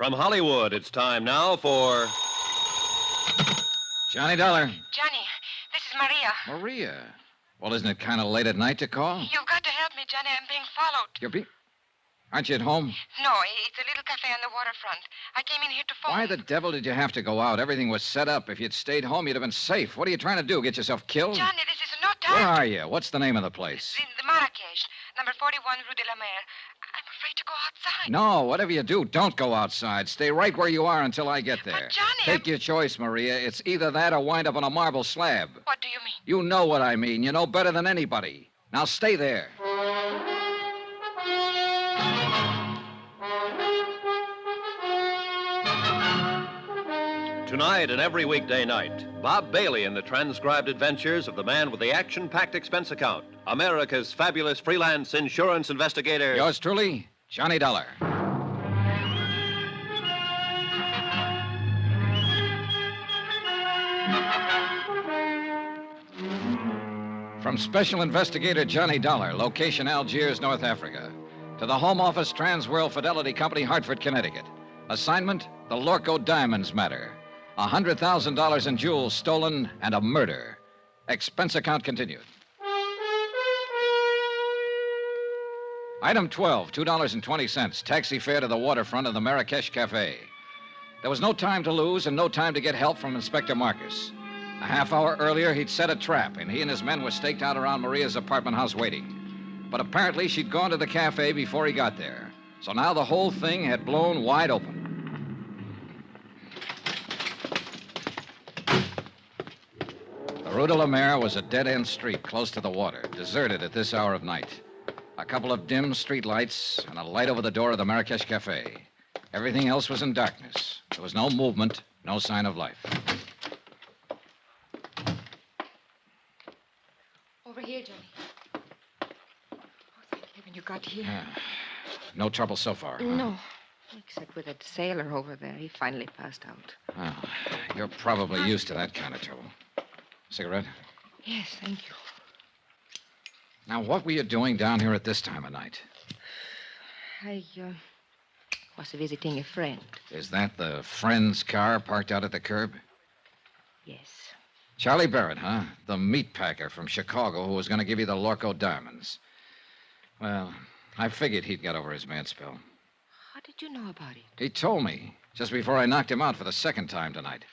From Hollywood, it's time now for... Johnny Dollar. Johnny, this is Maria. Maria? Well, isn't it kind of late at night to call? You've got to help me, Johnny. I'm being followed. Aren't you at home? No, it's a little cafe on the waterfront. I came in here to phone. Why the devil did you have to go out? Everything was set up. If you'd stayed home, you'd have been safe. What are you trying to do, get yourself killed? Johnny, this is no time. Where are you? What's the name of the place? The Marrakesh, number 41 Rue de la Mer. I'm afraid to go outside. No, whatever you do, don't go outside. Stay right where you are until I get there. But, Johnny... Take your choice, Maria. It's either that or wind up on a marble slab. What do you mean? You know what I mean. You know better than anybody. Now stay there. Tonight and every weekday night, Bob Bailey in the transcribed adventures of the man with the action-packed expense account, America's fabulous freelance insurance investigator. Yours truly, Johnny Dollar. From Special Investigator Johnny Dollar, location Algiers, North Africa, to the Home Office Transworld Fidelity Company, Hartford, Connecticut. Assignment, the Lorko Diamonds matter. $100,000 in jewels stolen and a murder. Expense account continued. Item 12, $2.20. Taxi fare to the waterfront of the Marrakesh Cafe. There was no time to lose and no time to get help from Inspector Marcus. A half hour earlier, he'd set a trap, and he and his men were staked out around Maria's apartment house waiting. But apparently, she'd gone to the cafe before he got there. So now the whole thing had blown wide open. The Rue de la Mer was a dead-end street close to the water, deserted at this hour of night. A couple of dim street lights and a light over the door of the Marrakesh Cafe. Everything else was in darkness. There was no movement, no sign of life. Over here, Johnny. Oh, thank heaven you got here. No trouble so far. Huh? No. Except with that sailor over there. He finally passed out. Well, you're probably used to that kind of trouble. Cigarette? Yes, thank you. Now, what were you doing down here at this time of night? I was visiting a friend. Is that the friend's car parked out at the curb? Yes. Charlie Barrett, huh? The meat packer from Chicago who was going to give you the Lorko diamonds. Well, I figured he'd got over his mad spell. How did you know about it? He told me just before I knocked him out for the second time tonight.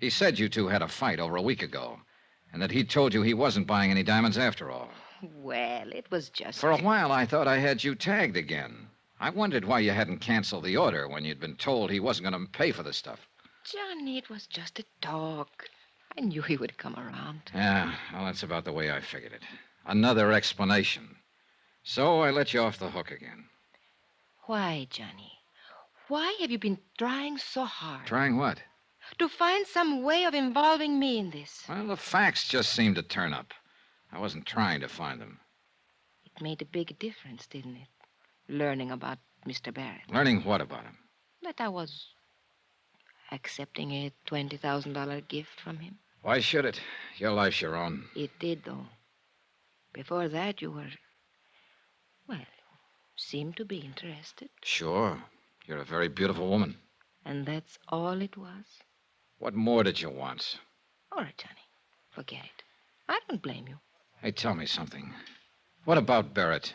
He said you two had a fight over a week ago, and that he told you he wasn't buying any diamonds after all. Well, it was just... For a while, I thought I had you tagged again. I wondered why you hadn't canceled the order when you'd been told he wasn't going to pay for the stuff. Johnny, it was just a talk. I knew he would come around. Yeah, well, that's about the way I figured it. Another explanation. So I let you off the hook again. Why, Johnny? Why have you been trying so hard? Trying what? To find some way of involving me in this. Well, the facts just seemed to turn up. I wasn't trying to find them. It made a big difference, didn't it? Learning about Mr. Barrett. Learning what about him? That I was accepting a $20,000 gift from him. Why should it? Your life's your own. It did, though. Before that, you were... Well, seemed to be interested. Sure. You're a very beautiful woman. And that's all it was? What more did you want? All right, Johnny. Forget it. I don't blame you. Hey, tell me something. What about Barrett?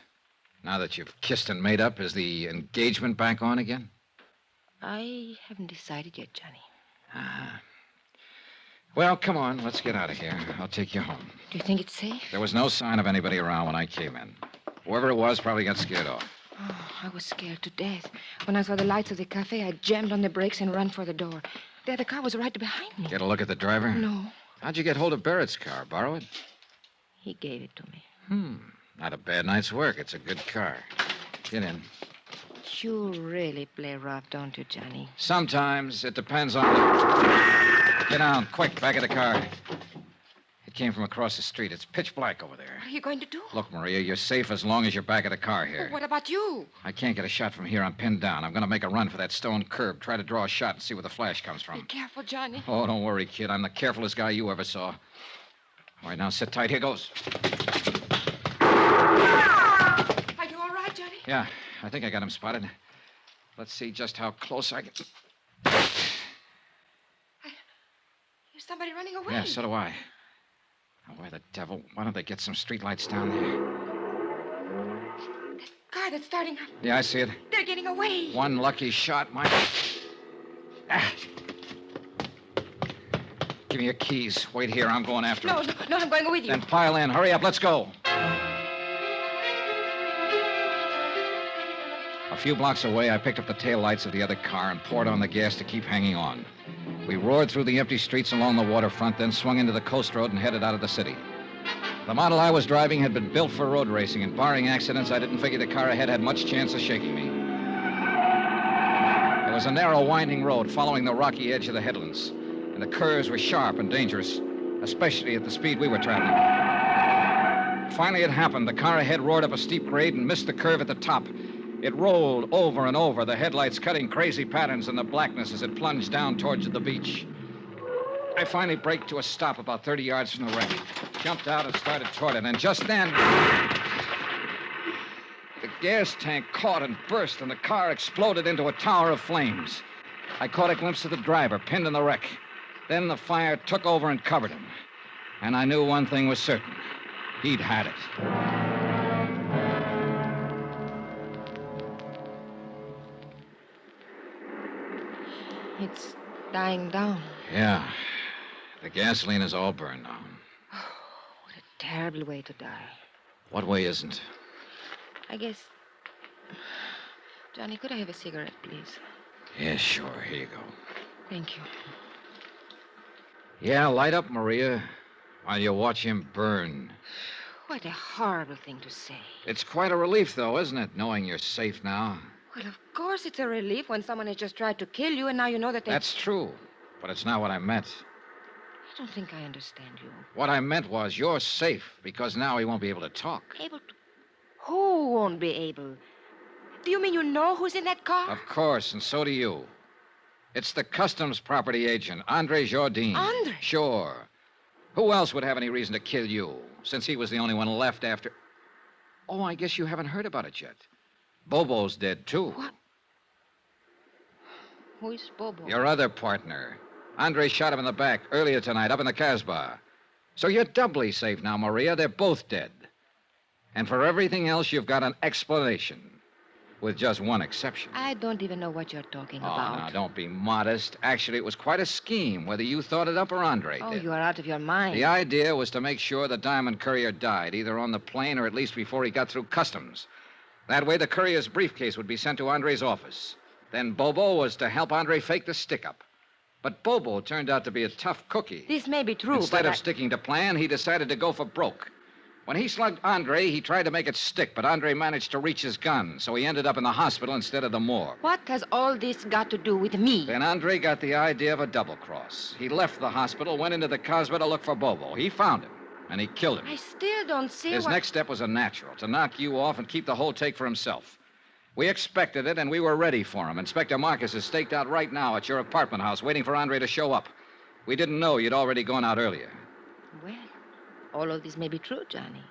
Now that you've kissed and made up, is the engagement back on again? I haven't decided yet, Johnny. Ah. Well, come on. Let's get out of here. I'll take you home. Do you think it's safe? There was no sign of anybody around when I came in. Whoever it was probably got scared off. Oh, I was scared to death. When I saw the lights of the cafe, I jammed on the brakes and ran for the door. The other car was right behind me. Get a look at the driver? No. How'd you get hold of Barrett's car? Borrow it? He gave it to me. Not a bad night's work. It's a good car. Get in. You really play rough, don't you, Johnny? Sometimes. It depends on the... Get down, quick, back of the car. It came from across the street. It's pitch black over there. What are you going to do? Look, Maria, you're safe as long as you're back of the car here. What about you? I can't get a shot from here. I'm pinned down. I'm going to make a run for that stone curb. Try to draw a shot and see where the flash comes from. Be careful, Johnny. Oh, don't worry, kid. I'm the carefulest guy you ever saw. All right, now sit tight. Here goes. Are you all right, Johnny? Yeah, I think I got him spotted. Let's see just how close I can... There's somebody running away. Yeah, so do I. Oh, where the devil? Why don't they get some streetlights down there? That car that's starting up. Yeah, I see it. They're getting away. One lucky shot, my... Ah. Give me your keys. Wait here. I'm going after No, them. no, I'm going with you. Then pile in. Hurry up. Let's go. A few blocks away, I picked up the taillights of the other car and poured on the gas to keep hanging on. We roared through the empty streets along the waterfront, then swung into the coast road and headed out of the city. The model I was driving had been built for road racing, and barring accidents, I didn't figure the car ahead had much chance of shaking me. It was a narrow, winding road following the rocky edge of the headlands, and the curves were sharp and dangerous, especially at the speed we were traveling. Finally, it happened. The car ahead roared up a steep grade and missed the curve at the top. It rolled over and over, the headlights cutting crazy patterns in the blackness as it plunged down towards the beach. I finally braked to a stop about 30 yards from the wreck, jumped out and started toward it, and just then... the gas tank caught and burst, and the car exploded into a tower of flames. I caught a glimpse of the driver, pinned in the wreck. Then the fire took over and covered him. And I knew one thing was certain. He'd had it. It's dying down. Yeah. The gasoline is all burned now. What a terrible way to die. What way isn't? I guess... Johnny, could I have a cigarette, please? Yeah, sure. Here you go. Thank you. Yeah, light up, Maria, while you watch him burn. What a horrible thing to say. It's quite a relief, though, isn't it, knowing you're safe now? Well, of course it's a relief when someone has just tried to kill you and now you know that they... That's true, but it's not what I meant. I don't think I understand you. What I meant was you're safe because now he won't be able to talk. Able to... Who won't be able? Do you mean you know who's in that car? Of course, and so do you. It's the customs property agent, Andre Jardine. Andre? Sure. Who else would have any reason to kill you, since he was the only one left after... Oh, I guess you haven't heard about it yet. Bobo's dead, too. What? Who is Bobo? Your other partner. Andre shot him in the back earlier tonight up in the Casbah. So you're doubly safe now, Maria. They're both dead. And for everything else, you've got an explanation. With just one exception. I don't even know what you're talking Oh, about. now, don't be modest. Actually, it was quite a scheme, whether you thought it up or Andre Oh, did. you are out of your mind. The idea was to make sure the diamond courier died, either on the plane or at least before he got through customs. That way, the courier's briefcase would be sent to Andre's office. Then Bobo was to help Andre fake the stick-up. But Bobo turned out to be a tough cookie. This may be true, Instead but of sticking to plan, he decided to go for broke. When he slugged Andre, he tried to make it stick, but Andre managed to reach his gun, so he ended up in the hospital instead of the morgue. What has all this got to do with me? Then Andre got the idea of a double cross. He left the hospital, went into the Casbah to look for Bobo. He found him, and he killed him. I still don't see His what... next step was a natural, to knock you off and keep the whole take for himself. We expected it, and we were ready for him. Inspector Marcus is staked out right now at your apartment house, waiting for Andre to show up. We didn't know you'd already gone out earlier. Well, all of this may be true, Johnny.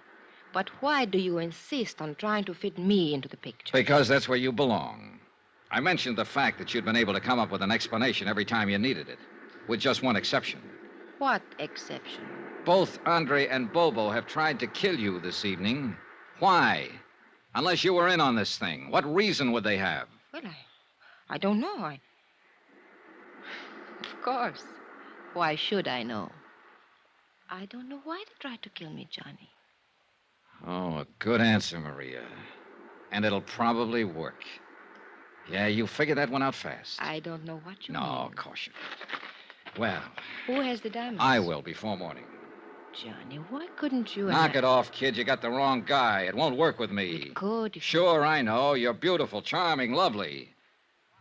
But why do you insist on trying to fit me into the picture? Because that's where you belong. I mentioned the fact that you'd been able to come up with an explanation every time you needed it, with just one exception. What exception? Both Andre and Bobo have tried to kill you this evening. Why? Unless you were in on this thing. What reason would they have? Well, I don't know. Of course. Why should I know? I don't know why they tried to kill me, Johnny. Oh, a good answer, Maria. And it'll probably work. Yeah, you figured that one out fast. I don't know what you No, mean. of course you don't. Well, Who has the diamonds? I will before morning. Johnny, why couldn't you... Knock it off, kid. You got the wrong guy. It won't work with me. It could. If... Sure, I know. You're beautiful, charming, lovely.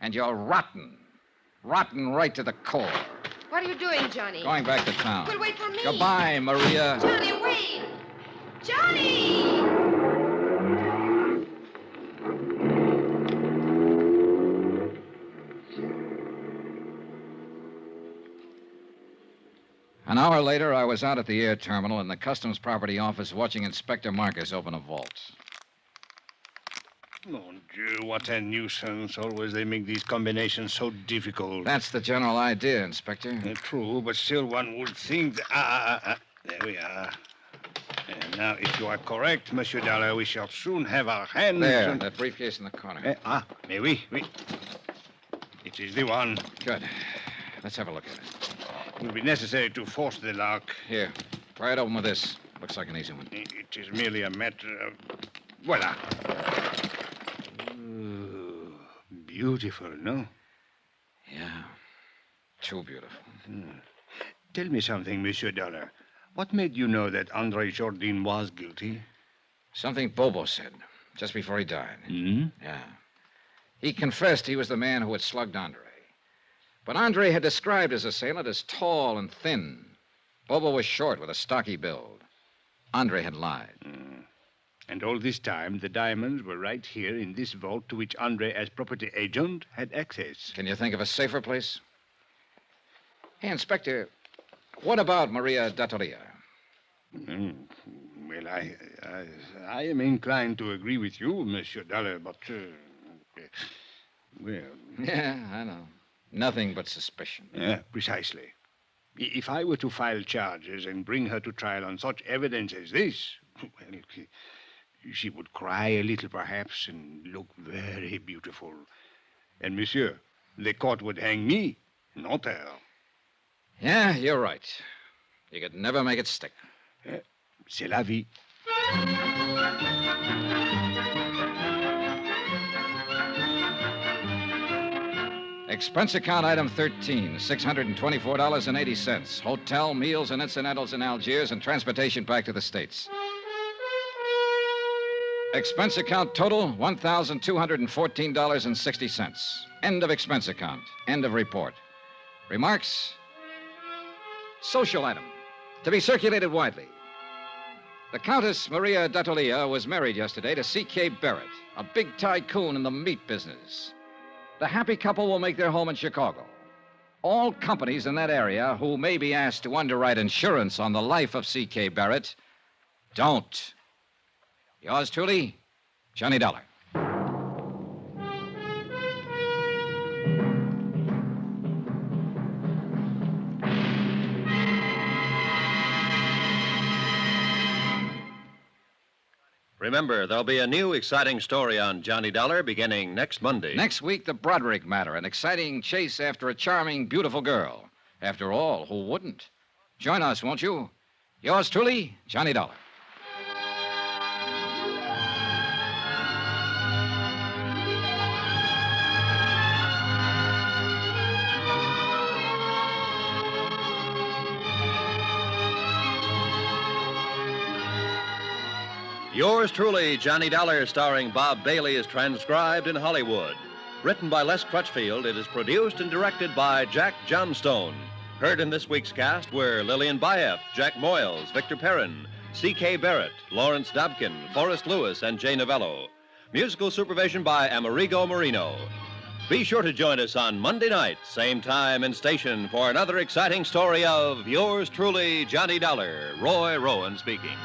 And you're rotten. Rotten right to the core. What are you doing, Johnny? Going back to town. Well, wait for me. Goodbye, Maria. Johnny, wait! Johnny! An hour later, I was out at the air terminal in the customs property office watching Inspector Marcus open a vault. Mon Dieu, what a nuisance. Always they make these combinations so difficult. That's the general idea, Inspector. True, but still one would think there we are. And now, if you are correct, Monsieur Dollar, we shall soon have our hands There, on... that briefcase in the corner. Mais oui. It is the one. Good. Let's have a look at it. It will be necessary to force the lock. Here, pry it open with this. Looks like an easy one. It is merely a matter of... Voila. Ooh, beautiful, no? Yeah. Too beautiful. Tell me something, Monsieur Dollar. What made you know that Andre Jourdain was guilty? Something Bobo said just before he died. Hmm? Yeah. He confessed he was the man who had slugged Andre. But Andre had described his assailant as tall and thin. Bobo was short with a stocky build. Andre had lied. And all this time, the diamonds were right here in this vault to which Andre, as property agent, had access. Can you think of a safer place? Hey, Inspector, what about Maria D'Attolia? Well, I am inclined to agree with you, Monsieur Dollar, but, well... Yeah, I know. Nothing but suspicion. Precisely. If I were to file charges and bring her to trial on such evidence as this, well, she would cry a little, perhaps, and look very beautiful. And, monsieur, the court would hang me, not her. Yeah, you're right. You could never make it stick. C'est la vie. Expense account item 13, $624.80. Hotel, meals, and incidentals in Algiers and transportation back to the States. Expense account total, $1,214.60. End of expense account. End of report. Remarks? Social item. To be circulated widely. The Countess Maria D'Attolia was married yesterday to C.K. Barrett, a big tycoon in the meat business. The happy couple will make their home in Chicago. All companies in that area who may be asked to underwrite insurance on the life of C.K. Barrett don't. Yours truly, Johnny Dollar. Remember, there'll be a new exciting story on Johnny Dollar beginning next Monday. Next week, the Broderick matter, an exciting chase after a charming, beautiful girl. After all, who wouldn't? Join us, won't you? Yours truly, Johnny Dollar. Yours truly, Johnny Dollar, starring Bob Bailey, is transcribed in Hollywood. Written by Les Crutchfield, it is produced and directed by Jack Johnstone. Heard in this week's cast were Lillian Baeff, Jack Moyles, Victor Perrin, C.K. Barrett, Lawrence Dobkin, Forrest Lewis, and Jay Novello. Musical supervision by Amerigo Marino. Be sure to join us on Monday night, same time and station, for another exciting story of Yours truly, Johnny Dollar. Roy Rowan speaking.